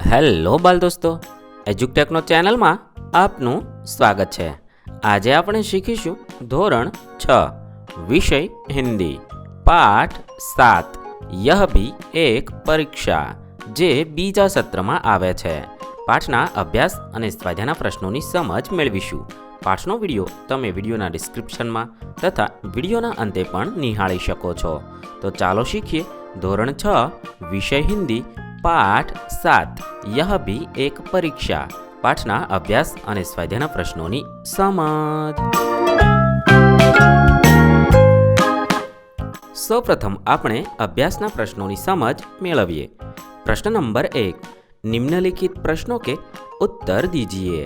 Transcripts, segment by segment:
Hello બાલ દોસ્તો, એજ્યુકટેકનો ચેનલમાં આપનું સ્વાગત છે। આજે આપણે શીખીશું ધોરણ 6 વિષય હિન્દી પાઠ 7 યહ ભી એક પરીક્ષા, જે બીજા સત્રમાં આવે છે। પાઠના અભ્યાસ અને સ્વાધ્યાયના પ્રશ્નોની સમજ મેળવીશું। પાઠનો વિડીયો તમે વિડીયોના ડિસ્ક્રિપ્શનમાં તથા વિડીયોના અંતે પણ નિહાળી શકો છો। તો ચાલો શીખીએ ધોરણ 6 વિષય હિન્દી પાઠ 7 યહ ભી એક પરીક્ષા, પાઠના અભ્યાસ અને સ્વાધ્યાયના પ્રશ્નોની સમજ। સૌપ્રથમ આપણે અભ્યાસના પ્રશ્નોની સમજ મેળવીએ। प्रश्न नंबर 1, निम्नलिखित प्रश्नों के उत्तर दीजिए।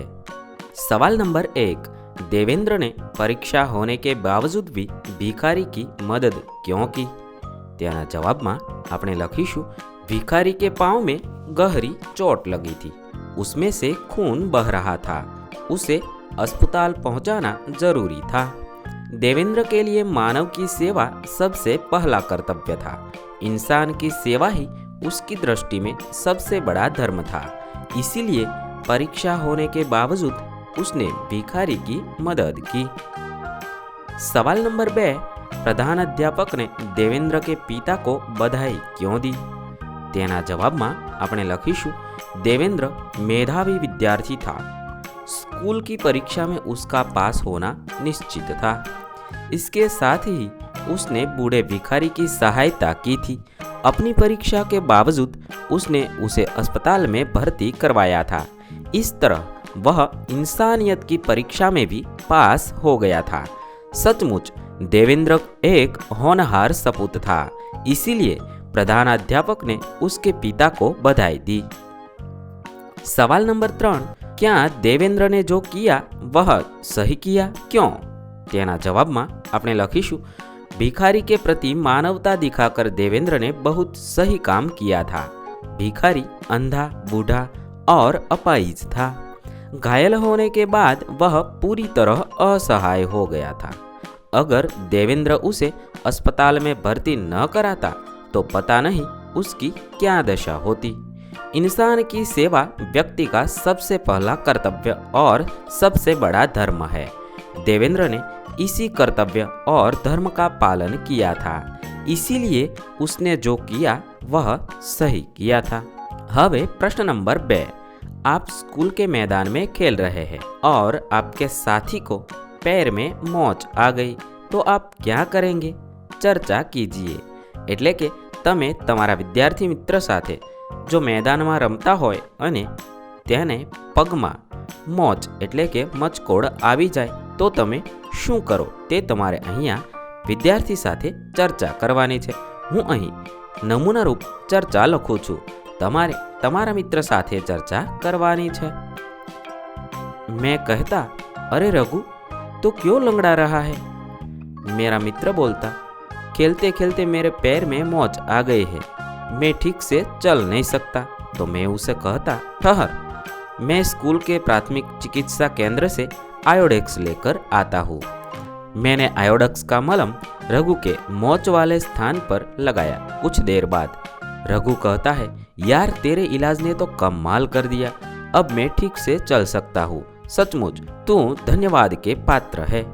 सवाल नंबर 1, देवेंद्र ने परीक्षा होने के बावजूद भी भिखारी की मदद क्यों की? त्याना जवाब में आपने लखीशु, भिखारी के पाँव में गहरी चोट लगी थी, उसमें से खून बह रहा था, उसे अस्पताल पहुंचाना जरूरी था। देवेंद्र के लिए मानव की सेवा सबसे पहला कर्तव्य था। इंसान की सेवा ही उसकी दृष्टि में सबसे बड़ा धर्म था, इसीलिए परीक्षा होने के बावजूद उसने भिखारी की मदद की। सवाल नंबर 2, प्रधान अध्यापक ने देवेंद्र के पिता को बधाई क्यों दी? तेना जवाब में आपने लखीशु, देवेंद्र मेधावी विद्यार्थी था, स्कूल की परीक्षा में उसका पास होना निश्चित था। इसके साथ ही उसने बूढ़े भिखारी की सहायता की थी। अपनी परीक्षा के बावजूद उसने उसे अस्पताल में भर्ती करवाया था। इस तरह वह इंसानियत की परीक्षा में भी पास हो गया था। सचमुच देवेंद्र एक होनहार सपूत था, इसीलिए प्रधानाध्यापक ने उसके पिता को बधाई दी। सवाल नंबर 3, क्या देवेंद्र ने जो किया वह सही किया, क्यों? तेना जवाब में आपने लखीशु, भिखारी के प्रति मानवता दिखाकर देवेंद्र ने बहुत सही काम किया था। भिखारी अंधा, बूढ़ा और अपाहिज था। घायल होने के बाद वह पूरी तरह असहाय हो गया था। अगर देवेंद्र उसे अस्पताल में भर्ती न कराता तो पता नहीं उसकी क्या दशा होती। इंसान की सेवा व्यक्ति का सबसे पहला कर्तव्य और सबसे बड़ा धर्म है। देवेंद्र ने इसी कर्तव्य और धर्म का पालन किया था, इसीलिए उसने जो किया वह सही किया था। हवे प्रश्न नंबर 2, आप स्कूल के मैदान में खेल रहे हैं और आपके साथी को पैर में मोच आ गई, तो आप क्या करेंगे? चर्चा कीजिए। એટલે કે તમે તમારા વિદ્યાર્થી મિત્ર સાથે જો મેદાનમાં રમતા હોય અને તેને પગમાં મોચ એટલે કે મચકોડ આવી જાય તો તમે શું કરો તે તમારે અહીંયા વિદ્યાર્થી સાથે ચર્ચા કરવાની છે। હું અહીં નમૂના રૂપ ચર્ચા લખું છું, તમારે તમારા મિત્ર સાથે ચર્ચા કરવાની છે। मैं कहता, अरे रघु तो क्यों लंगड़ा रहा है? मेरा मित्र बोलता, खेलते खेलते मेरे पैर में मोच आ गए है, मैं ठीक से चल नहीं सकता। तो मैं उसे कहता, ठहर, मैं स्कूल के प्राथमिक चिकित्सा केंद्र से आयोडेक्स लेकर आता हूँ। मैंने आयोडेक्स का मलम रघु के मोच वाले स्थान पर लगाया। कुछ देर बाद रघु कहता है, यार तेरे इलाज ने तो कमाल कर दिया, अब मैं ठीक से चल सकता हूँ, सचमुच तू धन्यवाद के पात्र है।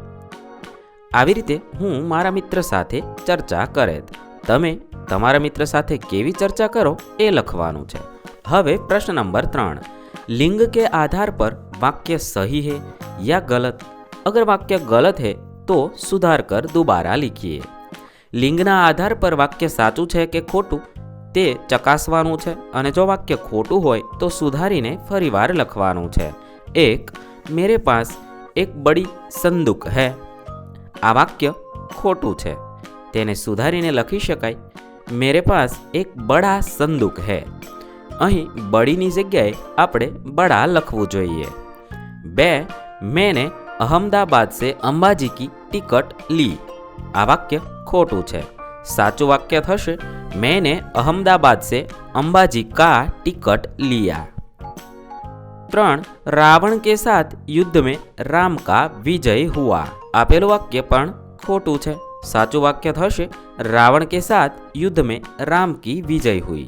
આવી રીતે હું મારા મિત્ર સાથે ચર્ચા કરેત। તમે તમારા મિત્ર સાથે કેવી ચર્ચા કરો એ લખવાનું છે। હવે પ્રશ્ન નંબર 3, लिंग के आधार पर वाक्य सही है या गलत? अगर वाक्य गलत है तो सुधार कर दोबारा लिखिए। लिंगना आधार पर वाक्य साचું છે કે ખોટું તે ચકાસવાનું છે, અને જો વાક્ય ખોટું હોય તો સુધારીને ફરીવાર લખવાનું છે। 1, मेरे पास एक बड़ी संदूक है। आ वाक्य खोटू है, तेने सुधारीने लखी शकाय, मेरे पास एक बड़ा संदूक है। अहीं बड़ीनी जग्याए आपणे बड़ा लखवू जोईए। 2, मैंने अहमदाबाद से अंबाजी की टिकट ली। आ वाक्य खोटू है, साचुं वाक्य थशे, मैंने अहमदाबाद से अंबाजी का टिकट लिया। 3, रावण के साथ युद्ध में राम का विजय हुआ। आपेलुं वाक्य पण खोटू है, साचुं वाक्य थशे, रावण के साथ युद्ध में राम की विजय हुई।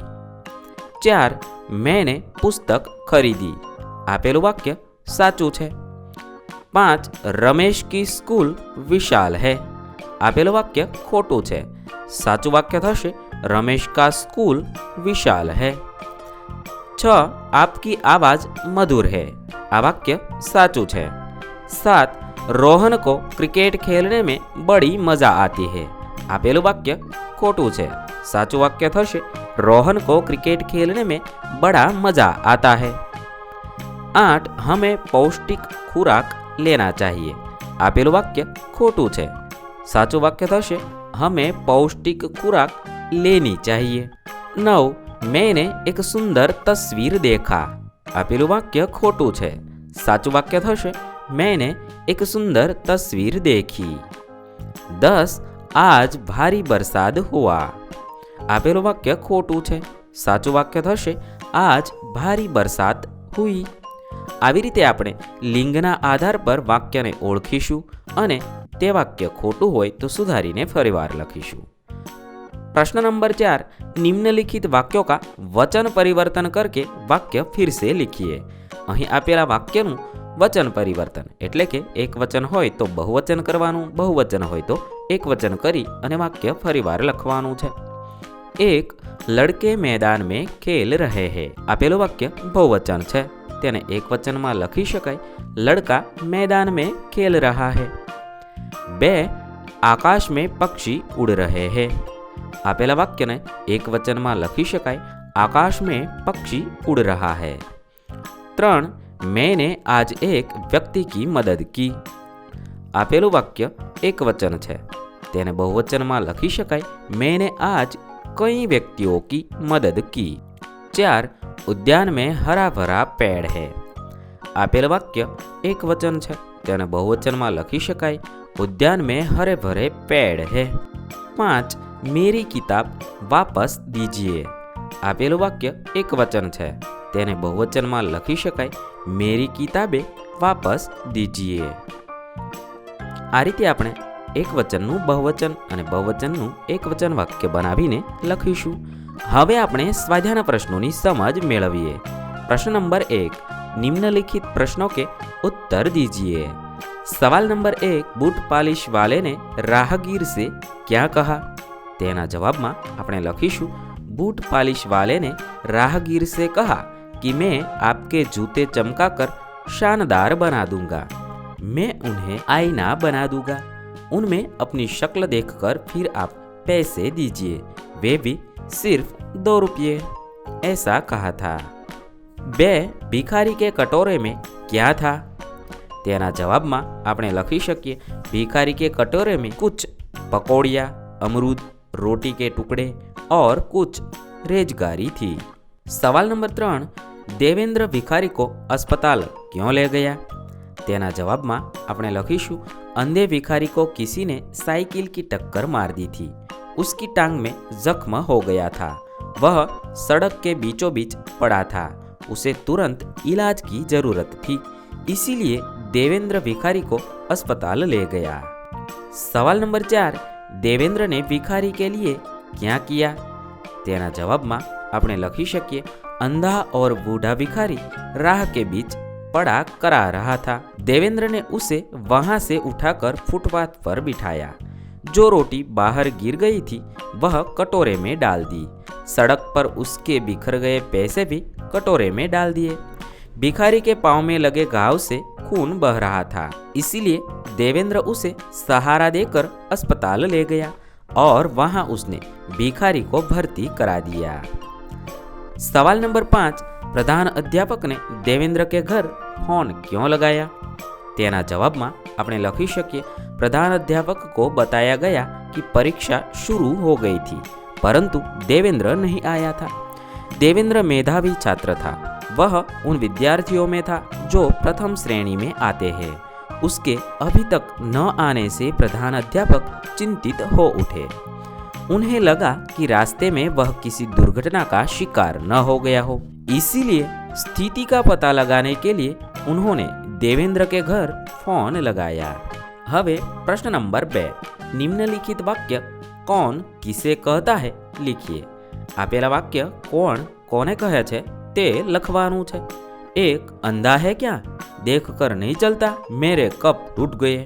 4, मैंने पुस्तक खरीदी। આપેલું વાક્ય સાચું છે। 5 रमेश की स्कूल विशाल है। આપેલું વાક્ય ખોટું છે। સાચું વાક્ય થશે रमेश का स्कूल विशाल है। 6 आपकी आवाज मधुर है। આ વાક્ય સાચું છે। 7 रोहन को क्रिकेट खेलने में बड़ी मजा आती है। આપેલું વાક્ય ખોટું છે। સાચું વાક્ય થશે रोहन को क्रिकेट खेलने में बड़ा मजा आता है। 8 हमें पौष्टिक खुराक लेना चाहिए। આપેલું વાક્ય ખોટું છે। સાચું વાક્ય થશે हमें पौष्टिक खुराक लेनी चाहिए। 9 मैंने एक सुंदर तस्वीर देखा। આપેલું વાક્ય ખોટું છે। સાચું વાક્ય થશે मैंने एक सुंदर तस्वीर देखी। 10 आज भारी बरसात हुआ। આપેલું વાક્ય ખોટું છે। સાચું વાક્ય થશે આજ ભારી બરસાત હુઈ। આવી રીતે આપણે લિંગના આધાર પર વાક્યને ઓળખીશું અને તે વાક્ય ખોટું હોય તો સુધારીને ફરીવાર લખીશું। प्रश्न नंबर 4 निम्नलिखित वाक्यों का वचन परिवर्तन करके वाक्य फिर से लिखिए। અહીં આપેલા વાક્યનું વચન પરિવર્તન એટલે કે એક વચન હોય તો બહુવચન કરવાનું, બહુવચન હોય તો એક વચન કરી અને વાક્ય ફરીવાર લખવાનું છે। 1 लड़के मैदान में खेल रहे हैं। આપેલું વાક્ય બહુવચન છે, તેને એક વચનમાં લખી શકાય लड़का मैदान में खेल रहा है। 2 आकाश में पक्षी उड़ रहे हैं। આપેલા વાક્યને એક વચનમાં લખી શકાય आकाश में पक्षी उड़ रहा है। 3 मैंने आज एक व्यक्ति की मदद की। આપેલું વાક્ય એક વચન છે, તેને બહુવચનમાં લખી શકાય मैंने आज कई व्यक्तियों की मदद की। 4 उद्यान में हरा भरा पेड़ है। આપેલ વાક્ય એક વચન છે, તેને બહુવચનમાં લખી શકાય उद्यान में हरे भरे पेड़ है। 5 मेरी किताब वापस दीजिए। આપેલું વાક્ય એક વચન છે, તેને બહુવચનમાં લખી શકાય मेरी किताबें वापस दीजिए। આ રીતે આપણે એક વચનનું બહુવચન અને બહુવચનનું એક વચન વાક્ય બનાવીને લખીશું। હવે આપણે સ્વાધ્યાયના પ્રશ્નોની સમજ મેળવીએ। પ્રશ્ન નંબર 1 निम्नलिखित प्रश्नों के उत्तर दीजिए। सवाल नंबर 1 बूट पालिश वाले ने राहगीर से क्या कहा। तेना जवाब में આપણે લખીશું बूट पालिश वाले ने राहगीर से कहा कि मैं आपके जूते चमकाकर शानदार बना दूंगा। मैं उन्हें आईना बना दूंगा, उनमें अपनी शक्ल देखकर फिर आप पैसे दीजिए, वे भी सिर्फ 2 रुपये। ऐसा कहा था। 2 भिखारी के कटोरे में क्या था। तेना जवाब में આપણે લખી શકીએ भिखारी के कटोरे में कुछ पकौड़िया, अमरूद, रोटी के टुकड़े और कुछ रेजगारी थी। सवाल नंबर 3 देवेंद्र भिखारी को अस्पताल क्यों ले गया। तेना जवाब में આપણે લખીશું अंधे भिखारी को किसी ने साइकिल की टक्कर मार दी थी, उसकी टांग में जख्म हो गया था, वह सड़क के बीचों बीच पड़ा था, उसे तुरंत इलाज की जरूरत थी, इसीलिए देवेंद्र भिखारी को अस्पताल ले गया। सवाल नंबर 4 देवेंद्र ने भिखारी के लिए क्या किया। तेना जवाब में આપણે લખી શકીએ अंधा और बूढ़ा भिखारी राह के बीच पड़ा करा रहा था, देवेंद्र ने उसे वहां से उठाकर फुटपाथ पर बिठाया, जो रोटी बाहर गिर गई थी वह कटोरे में डाल दी, सड़क पर उसके बिखर गए पैसे भी कटोरे में डाल दिए। भिखारी के पांव में लगे घाव से खून बह रहा था, इसीलिए देवेंद्र उसे सहारा देकर अस्पताल ले गया और वहां उसने भिखारी को भर्ती करा दिया। सवाल नंबर 5 प्रधान अध्यापक ने देवेंद्र के घर फोन क्यों लगाया। तेना जवाब में આપણે લખી શકીએ प्रधान अध्यापक को बताया गया कि परीक्षा शुरू हो गई थी, परंतु देवेंद्र नहीं आया था। देवेंद्र मेधावी छात्र था, वह उन विद्यार्थियों में था जो प्रथम श्रेणी में आते हैं। उसके अभी तक न आने से प्रधान अध्यापक चिंतित हो उठे। उन्हें लगा कि रास्ते में वह किसी दुर्घटना का शिकार न हो गया हो, इसीलिए स्थिति का पता लगाने के लिए उन्होंने देवेंद्र के घर फोन लगाया। હવે પ્રશ્ન નંબર 2 નિમ્નલિખિત વાક્ય कौन किसे कहता है लिखिए। આપેલા વાક્ય કોણ કોને કહે છે તે લખવાનું છે। एक अंधा है क्या, देख कर नहीं चलता, मेरे कप टूट गए।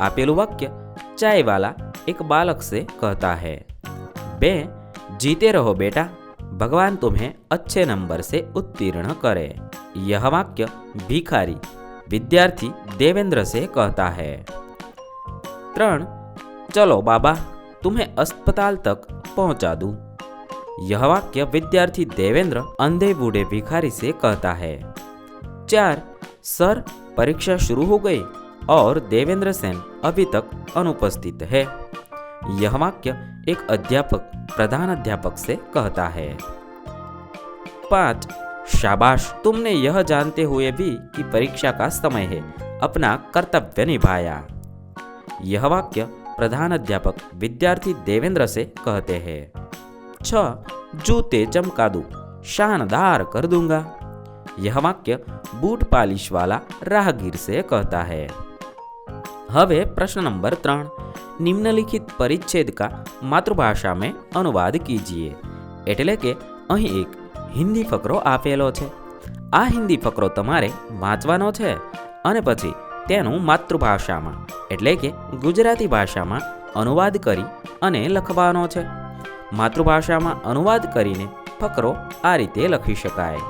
आपेलू वाक्य चाय वाला एक बालक से कहता है। 2 जीते रहो बेटा, भगवान तुम्हें अच्छे नंबर से उत्तीर्ण करे। यह वाक्य भिखारी विद्यार्थी देवेंद्र से कहता है। 3 चलो बाबा, तुम्हें अस्पताल तक पहुंचा दूं। यह वाक्य विद्यार्थी देवेंद्र अंधे बूढ़े भिखारी से कहता है। 4 सर, परीक्षा शुरू हो गई और देवेंद्र सेन अभी तक अनुपस्थित है। यह वाक्य एक अध्यापक प्रधान अध्यापक से कहता है। 5 शाबाश, तुमने यह जानते हुए भी कि परीक्षा का समय है, अपना कर्तव्य निभाया। यह वाक्य प्रधान अध्यापक विद्यार्थी देवेंद्र से कहते हैं। 6 जूते चमका दूं, शानदार कर दूंगा। यह वाक्य बूट पालिश वाला राहगीर से कहता है। હવે પ્રશ્ન નંબર 3, નિમ્નલિખિત પરિચ્છેદ કા માતૃભાષા में अनुवाद कीजिए। એટલે કે અહીં એક હિન્દી ફકરો આપેલો છે। આ હિન્દી ફકરો તમારે વાંચવાનો છે અને પછી તેનું માતૃભાષામાં એટલે કે ગુજરાતી ભાષામાં અનુવાદ કરી અને લખવાનો છે। માતૃભાષામાં અનુવાદ કરીને ફકરો આ રીતે લખી શકાય।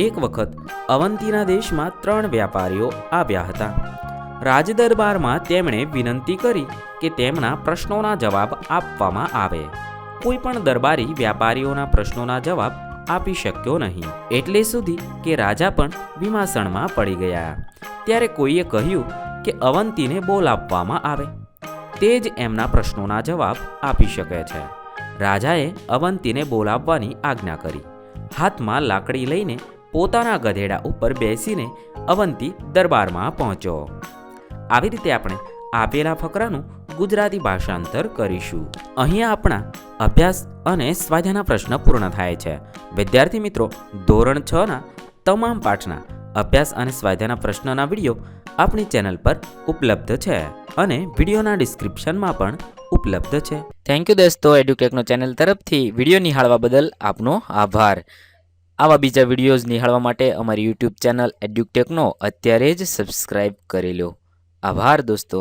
એક વખત અવંતીના દેશમાં 3 વ્યાપારીઓ આવ્યા હતા। રાજદરબારમાં તેમણે વિનંતી કરી કે તેમના પ્રશ્નોના જવાબ આપવામાં આવે। કોઈ પણ દરબારી વ્યાપારીઓના પ્રશ્નોના જવાબ આપી શક્યો નહીં, એટલે સુધી કે રાજા પણ વિમાસણમાં પડી ગયા। ત્યારે કોઈએ કહ્યું કે અવંતીને બોલાવવામાં આવે, તે જ એમના પ્રશ્નોના જવાબ આપી શકે છે। રાજાએ અવંતીને બોલાવવાની આજ્ઞા કરી। હાથમાં લાકડી લઈને પોતાના ગધેડા ઉપર બેસીને અવંતી દરબારમાં પહોંચ્યો। આવી રીતે આપણે આપેલા ફકરાનું ગુજરાતી ભાષાંતર કરીશું। અહીંયા આપણા અભ્યાસ અને સ્વાધ્યાયના પ્રશ્ન પૂર્ણ થાય છે। વિદ્યાર્થી મિત્રો, ધોરણ 6ના તમામ પાઠના અભ્યાસ અને સ્વાધ્યાયના પ્રશ્નોના વિડીયો આપણી ચેનલ પર ઉપલબ્ધ છે અને વિડીયોના ડિસ્ક્રિપ્શનમાં પણ ઉપલબ્ધ છે। થેન્ક યુ દોસ્તો, એડ્યુટેકનો ચેનલ તરફથી વિડીયો નિહાળવા બદલ આપનો આભાર। આવા બીજા વિડીયોઝ નિહાળવા માટે અમારી યુટ્યુબ ચેનલ એડ્યુટેકનો અત્યારે જ સબસ્ક્રાઇબ કરી લો। આભાર દોસ્તો।